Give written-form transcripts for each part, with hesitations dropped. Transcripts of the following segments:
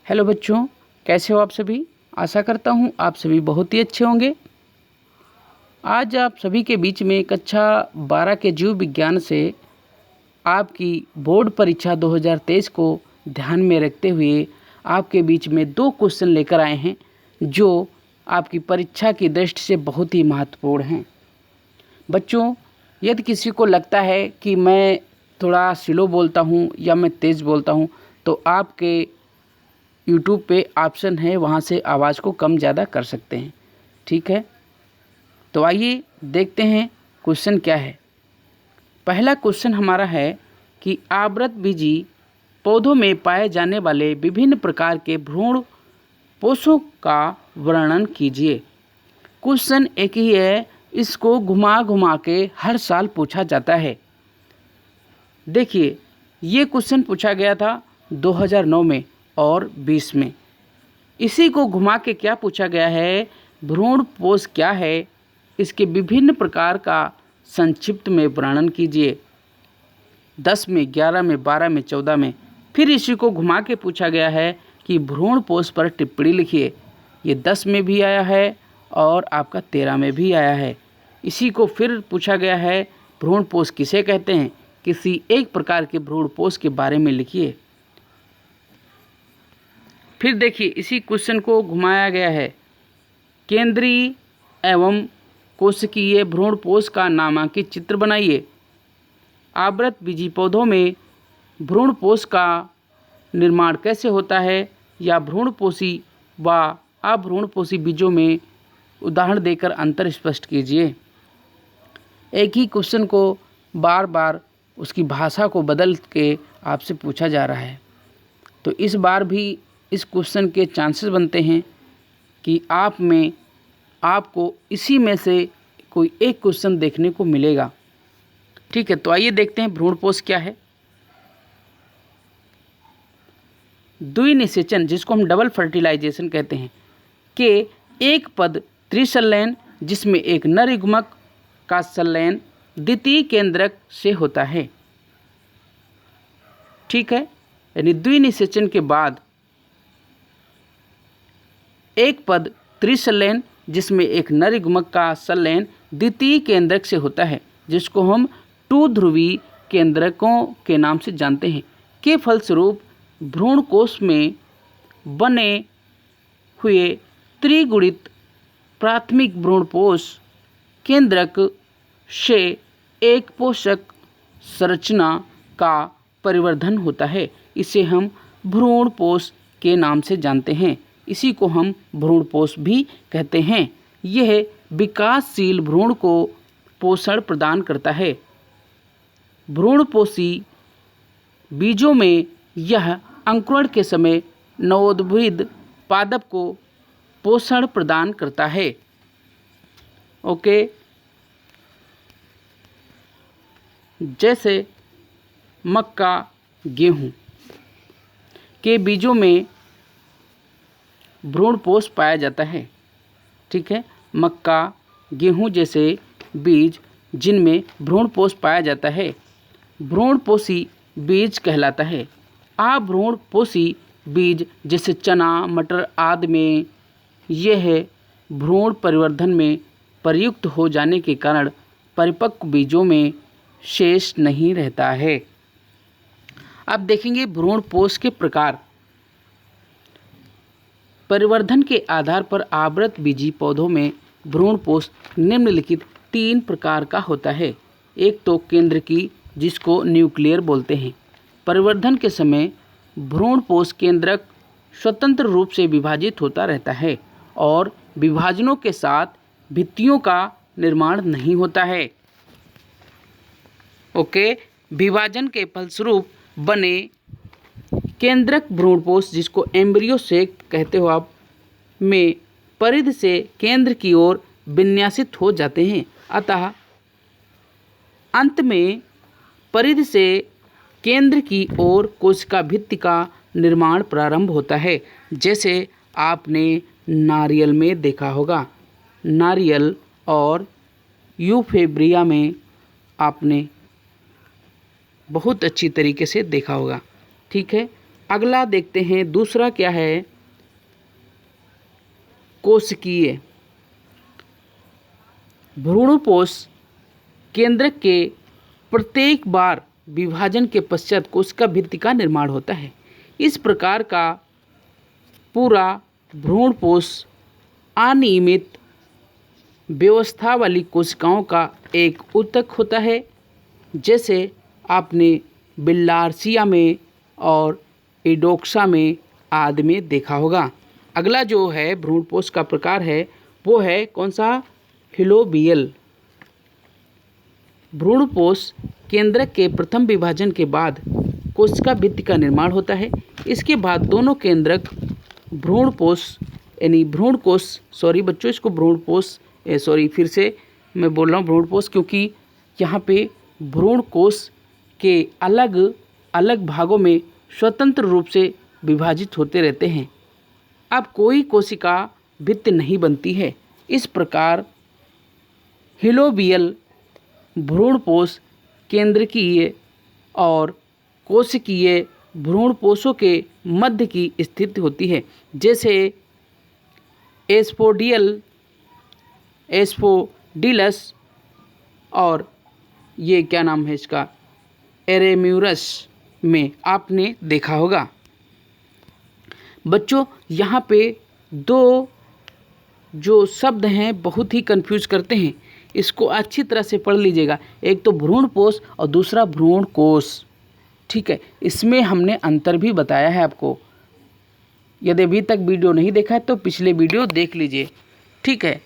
Hello बच्चों, कैसे हो आप सभी। आशा करता हूँ आप सभी बहुत ही अच्छे होंगे। आज आप सभी के बीच में कक्षा 12 के जीव विज्ञान से आपकी बोर्ड परीक्षा 2023 को ध्यान में रखते हुए आपके बीच में 2 क्वेश्चन लेकर आए हैं जो आपकी परीक्षा की दृष्टि से बहुत ही महत्वपूर्ण हैं। बच्चों, यदि किसी को लगता है कि मैं थोड़ा स्लो बोलता हूँ या मैं तेज़ बोलता हूँ तो आपके यूट्यूब पे ऑप्शन है, वहाँ से आवाज़ को कम ज़्यादा कर सकते हैं। ठीक है, तो आइए देखते हैं क्वेश्चन क्या है। पहला क्वेश्चन हमारा है कि आवृतबीजी पौधों में पाए जाने वाले विभिन्न प्रकार के भ्रूण पोषों का वर्णन कीजिए। क्वेश्चन एक ही है, इसको घुमा घुमा के हर साल पूछा जाता है। देखिए, ये क्वेश्चन पूछा गया था 2009 में और 20 में। इसी को घुमा के क्या पूछा गया है, भ्रूण पोष क्या है, इसके विभिन्न प्रकार का संक्षिप्त में वर्णन कीजिए। 10 में, 11 में, 12 में, 14 में। फिर इसी को घुमा के पूछा गया है कि भ्रूण पोष पर टिप्पणी लिखिए। ये 10 में भी आया है और आपका 13 में भी आया है। इसी को फिर पूछा गया है, भ्रूण पोष किसे कहते हैं, किसी एक प्रकार के भ्रूण पोष के बारे में लिखिए। फिर देखिए, इसी क्वेश्चन को घुमाया गया है, केंद्रीय एवं कोशिकीय भ्रूण पोष का नामांकित चित्र बनाइए। आवृतबीजी पौधों में भ्रूण पोष का निर्माण कैसे होता है, या भ्रूणपोषी व अभ्रूणपोषी बीजों में उदाहरण देकर अंतर स्पष्ट कीजिए। एक ही क्वेश्चन को बार बार उसकी भाषा को बदल के आपसे पूछा जा रहा है, तो इस बार भी इस क्वेश्चन के चांसेस बनते हैं कि आपको इसी में से कोई एक क्वेश्चन देखने को मिलेगा। ठीक है, तो आइए देखते हैं भ्रूण पोष क्या है। द्विनिषेचन, जिसको हम डबल फर्टिलाइजेशन कहते हैं, के एक पद त्रिसंलयन जिसमें एक नर युग्मक का संलयन द्वितीय केंद्रक से होता है। ठीक है, यानी द्विनिषेचन के बाद एक पद त्रिसंलयन जिसमें एक नर युग्मक का संलयन द्वितीय केंद्रक से होता है, जिसको हम 2 ध्रुवीय केंद्रकों के नाम से जानते हैं, के फलस्वरूप भ्रूण कोश में बने हुए त्रिगुणित प्राथमिक भ्रूणपोष केंद्रक से एक पोषक संरचना का परिवर्धन होता है। इसे हम भ्रूणपोष के नाम से जानते हैं। इसी को हम भ्रूणपोष भी कहते हैं। यह विकासशील भ्रूण को पोषण प्रदान करता है। भ्रूणपोषी बीजों में यह अंकुरण के समय नवोद्भिद पादप को पोषण प्रदान करता है। ओके, जैसे मक्का, गेहूं के बीजों में भ्रूणपोष पाया जाता है। ठीक है, मक्का, गेहूं जैसे बीज जिनमें भ्रूणपोष पाया जाता है, भ्रूणपोषी बीज कहलाता है। अभ्रूणपोषी बीज जैसे चना, मटर आदि में यह भ्रूण परिवर्धन में प्रयुक्त हो जाने के कारण परिपक्व बीजों में शेष नहीं रहता है। अब देखेंगे भ्रूणपोष के प्रकार। परिवर्धन के आधार पर आवृतबीजी पौधों में भ्रूणपोष निम्नलिखित 3 प्रकार का होता है। एक तो केंद्रकी, जिसको न्यूक्लियर बोलते हैं। परिवर्धन के समय भ्रूणपोष केंद्रक स्वतंत्र रूप से विभाजित होता रहता है और विभाजनों के साथ भित्तियों का निर्माण नहीं होता है। ओके, विभाजन के फलस्वरूप बने केंद्रक भ्रूणपोष, जिसको एम्ब्रियो से कहते हो आप, में परिधि से केंद्र की ओर विन्यासित हो जाते हैं। अतः अंत में परिधि से केंद्र की ओर कोशिका भित्ति का निर्माण प्रारंभ होता है। जैसे आपने नारियल में देखा होगा, नारियल और यूफेब्रिया में आपने बहुत अच्छी तरीके से देखा होगा। ठीक है, अगला देखते हैं दूसरा क्या है, कोशिकीय। भ्रूणपोष केंद्रक के प्रत्येक बार विभाजन के पश्चात कोशिका भित्ति का निर्माण होता है। इस प्रकार का पूरा भ्रूणपोष अनियमित व्यवस्था वाली कोशिकाओं का एक ऊतक होता है, जैसे आपने बिल्लार्सिया में और इडोक्सा में आदि में देखा होगा। अगला जो है भ्रूणपोष का प्रकार है वो है कौन सा, हिलोबियल। भ्रूणपोष केंद्रक के प्रथम विभाजन के बाद कोशिका भित्ति का निर्माण होता है। इसके बाद दोनों केंद्रक भ्रूणपोष यानी भ्रूणकोश, सॉरी बच्चों इसको भ्रूणपोष, सॉरी फिर से मैं बोल रहा हूँ भ्रूणपोष, क्योंकि यहाँ पे भ्रूणकोश के अलग अलग भागों में स्वतंत्र रूप से विभाजित होते रहते हैं। अब कोई कोशिका भित्ति नहीं बनती है। इस प्रकार हिलोबियल भ्रूणपोष केंद्रकीय और कोशिकीय भ्रूणपोषों के मध्य की स्थिति होती है, जैसे एस्पोडिलस और ये क्या नाम है इसका, एरेम्यूरस में आपने देखा होगा। बच्चों यहाँ पे दो जो शब्द हैं बहुत ही कंफ्यूज करते हैं, इसको अच्छी तरह से पढ़ लीजिएगा। एक तो भ्रूणपोष और दूसरा भ्रूणकोश, ठीक है। इसमें हमने अंतर भी बताया है आपको। यदि अभी तक वीडियो नहीं देखा है तो पिछले वीडियो देख लीजिए, ठीक है,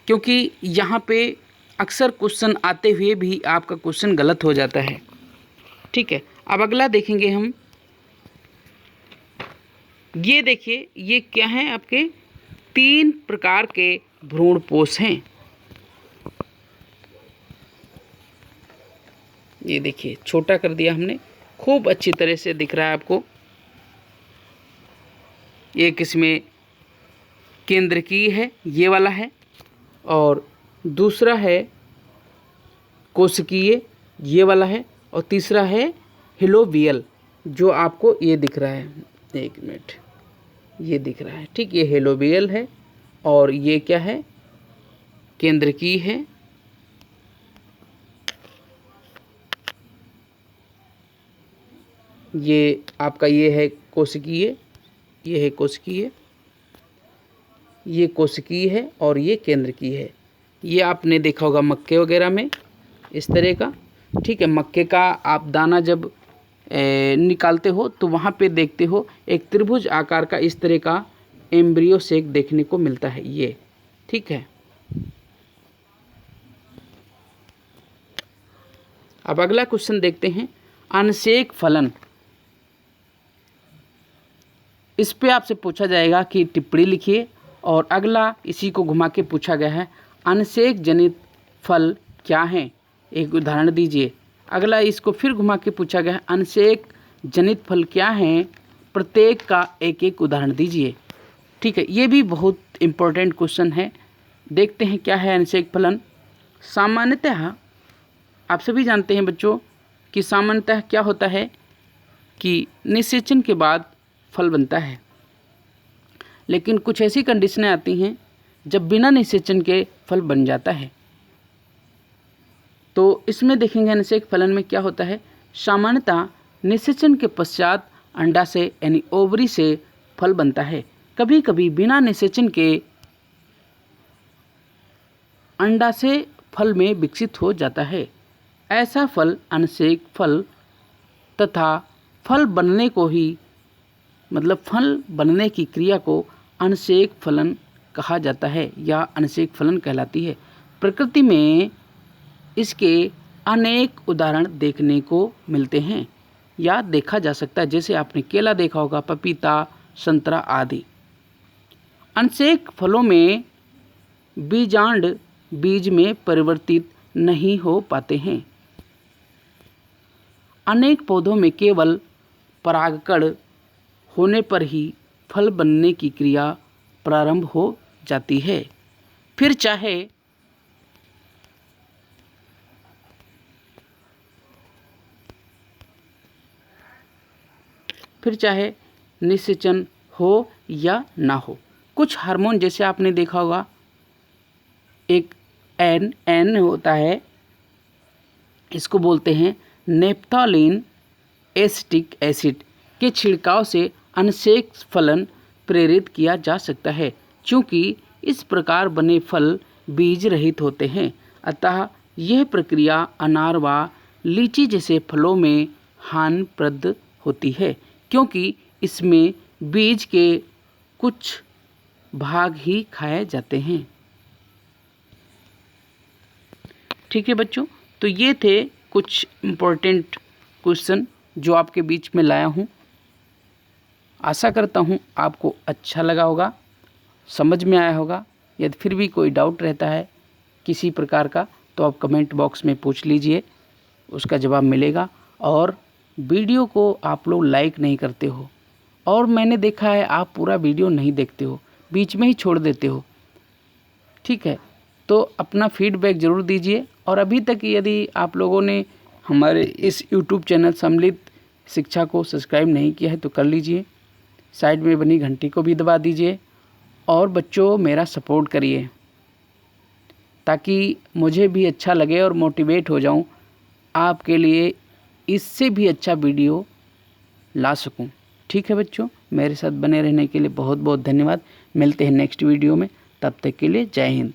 क्योंकि यहाँ पे अक्सर क्वेश्चन आते हुए भी आपका क्वेश्चन गलत हो जाता है, ठीक है। अब अगला देखेंगे हम, ये देखिए ये क्या है, आपके 3 प्रकार के भ्रूणपोष हैं। ये देखिए छोटा कर दिया हमने, खूब अच्छी तरह से दिख रहा है आपको। एक इसमें केंद्रकीय है, ये वाला है, और दूसरा है कोशिकीय, ये वाला है, और तीसरा है हिलोबियल, जो आपको ये दिख रहा है, एक मिनट, ये दिख रहा है, ठीक, ये हिलोबियल है और ये क्या है, केंद्रकीय है। ये आपका ये है कोशिकीय, ये है कोशिकीय, ये कोशिकीय है और ये केंद्रकीय है। ये आपने देखा होगा मक्के वगैरह में इस तरह का, ठीक है। मक्के का आप दाना जब निकालते हो तो वहाँ पे देखते हो एक त्रिभुज आकार का इस तरह का एम्ब्रियो सेक देखने को मिलता है, ये, ठीक है। अब अगला क्वेश्चन देखते हैं, अनसेक फलन। इस पे आपसे पूछा जाएगा कि टिप्पणी लिखिए, और अगला इसी को घुमा के पूछा गया है, अनसेक जनित फल क्या हैं, एक उदाहरण दीजिए। अगला इसको फिर घुमा के पूछा गया है, अनसेक जनित फल क्या हैं, प्रत्येक का एक एक उदाहरण दीजिए, ठीक है। ये भी बहुत इम्पोर्टेंट क्वेश्चन है। देखते हैं क्या है अनसेक फलन। सामान्यतः आप सभी जानते हैं बच्चों कि सामान्यतः क्या होता है कि निषेचन के बाद फल बनता है, लेकिन कुछ ऐसी कंडीशनें आती हैं जब बिना निषेचन के फल बन जाता है। तो इसमें देखेंगे अनसेक फलन में क्या होता है, सामान्यतः निषेचन के पश्चात अंडा से यानी ओवरी से फल बनता है। कभी कभी बिना निषेचन के अंडा से फल में विकसित हो जाता है। ऐसा फल अनसेक फल तथा फल बनने को ही, मतलब फल बनने की क्रिया को अनसेक फलन कहा जाता है या अनसेक फलन कहलाती है। प्रकृति में इसके अनेक उदाहरण देखने को मिलते हैं या देखा जा सकता है, जैसे आपने केला देखा होगा, पपीता, संतरा आदि। अनसेक फलों में बीजांड बीज में परिवर्तित नहीं हो पाते हैं। अनेक पौधों में केवल परागकण होने पर ही फल बनने की क्रिया प्रारंभ हो जाती है। फिर चाहे फिर चाहे निषेचन हो या ना हो। कुछ हार्मोन जैसे आपने देखा होगा, एक एन होता है, इसको बोलते हैं नेप्थालीन एसिटिक एसिड के छिड़काव से अनसेक्स फलन प्रेरित किया जा सकता है, क्योंकि इस प्रकार बने फल बीज रहित होते हैं। अतः यह प्रक्रिया अनार व लीची जैसे फलों में हानिप्रद होती है, क्योंकि इसमें बीज के कुछ भाग ही खाए जाते हैं। ठीक है बच्चों, तो ये थे कुछ इम्पोर्टेंट क्वेश्चन जो आपके बीच में लाया हूँ। आशा करता हूँ आपको अच्छा लगा होगा, समझ में आया होगा। यदि फिर भी कोई डाउट रहता है किसी प्रकार का तो आप कमेंट बॉक्स में पूछ लीजिए, उसका जवाब मिलेगा। और वीडियो को आप लोग लाइक नहीं करते हो, और मैंने देखा है आप पूरा वीडियो नहीं देखते हो, बीच में ही छोड़ देते हो। ठीक है, तो अपना फीडबैक ज़रूर दीजिए। और अभी तक यदि आप लोगों ने हमारे इस YouTube चैनल सम्मिलित शिक्षा को सब्सक्राइब नहीं किया है तो कर लीजिए, साइड में बनी घंटी को भी दबा दीजिए। और बच्चों मेरा सपोर्ट करिए ताकि मुझे भी अच्छा लगे और मोटिवेट हो जाऊं, आपके लिए इससे भी अच्छा वीडियो ला सकूं। ठीक है बच्चों, मेरे साथ बने रहने के लिए बहुत बहुत धन्यवाद। मिलते हैं नेक्स्ट वीडियो में, तब तक के लिए जय हिंद।